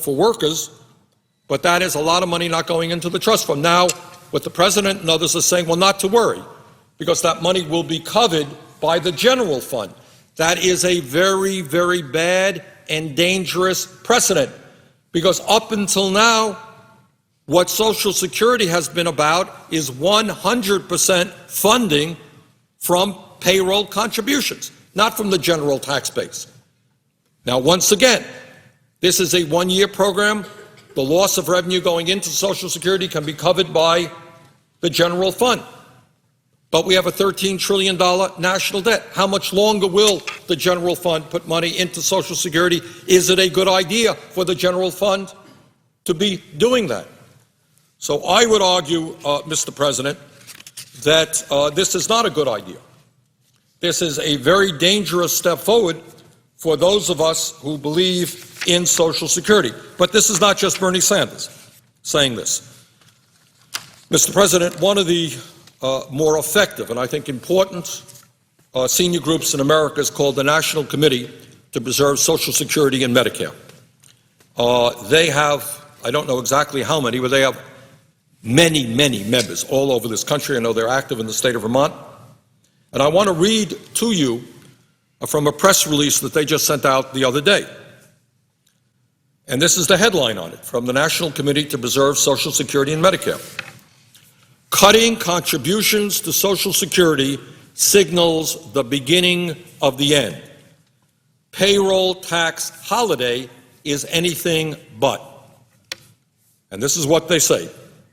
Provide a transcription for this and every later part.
for workers, but that is a lot of money not going into the trust fund. Now, what the President and others are saying, well, not to worry, because that money will be covered by the general fund. That is a very, very bad and dangerous precedent, because up until now, what Social Security has been about is 100% funding from payroll contributions, not from the general tax base. Now, once again, this is a one-year program. The loss of revenue going into Social Security can be covered by the general fund. But we have a $13 trillion national debt. How much longer will the general fund put money into Social Security? Is it a good idea for the general fund to be doing that? So I would argue, Mr. President, that this is not a good idea. This is a very dangerous step forward for those of us who believe in Social Security. But this is not just Bernie Sanders saying this. Mr. President, one of the more effective and I think important senior groups in America is called the National Committee to Preserve Social Security and Medicare. They have, I don't know exactly how many, but they have many, many members all over this country. I know they're active in the state of Vermont. And I want to read to you from a press release that they just sent out the other day. And this is the headline on it, from the National Committee to Preserve Social Security and Medicare. Cutting contributions to Social Security signals the beginning of the end. Payroll tax holiday is anything but. And this is what they say.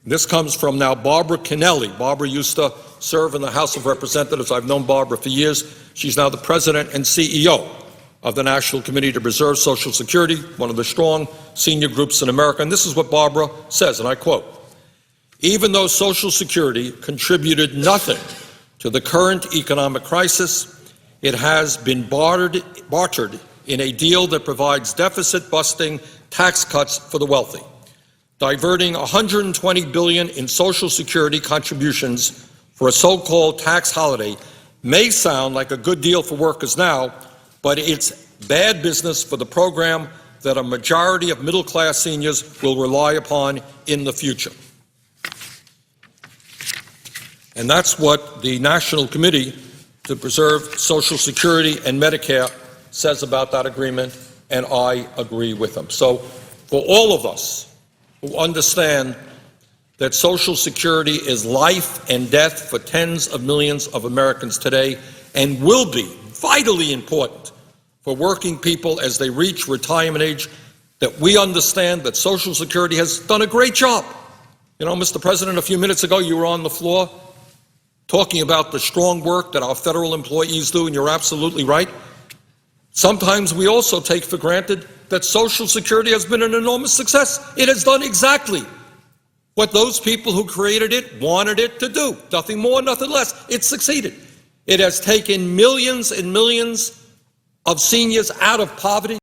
This comes from now Barbara Kennelly. Barbara used to serve in the House of Representatives. I've known Barbara for years. She's now the President and CEO of the National Committee to Preserve Social Security, one of the strong senior groups in America. And this is what Barbara says, and I quote, "Even though Social Security contributed nothing to the current economic crisis, it has been bartered in a deal that provides deficit-busting tax cuts for the wealthy. Diverting $120 billion in Social Security contributions for a so-called tax holiday may sound like a good deal for workers now, but it's bad business for the program that a majority of middle-class seniors will rely upon in the future." And that's what the National Committee to Preserve Social Security and Medicare says about that agreement, and I agree with them. So for all of us who understand that Social Security is life and death for tens of millions of Americans today and will be vitally important for working people as they reach retirement age, that we understand that Social Security has done a great job. You know, Mr. President, a few minutes ago you were on the floor talking about the strong work that our federal employees do, and you're absolutely right. Sometimes we also take for granted that Social Security has been an enormous success. It has done exactly what those people who created it wanted it to do. Nothing more, nothing less. It succeeded. It has taken millions and millions of seniors out of poverty.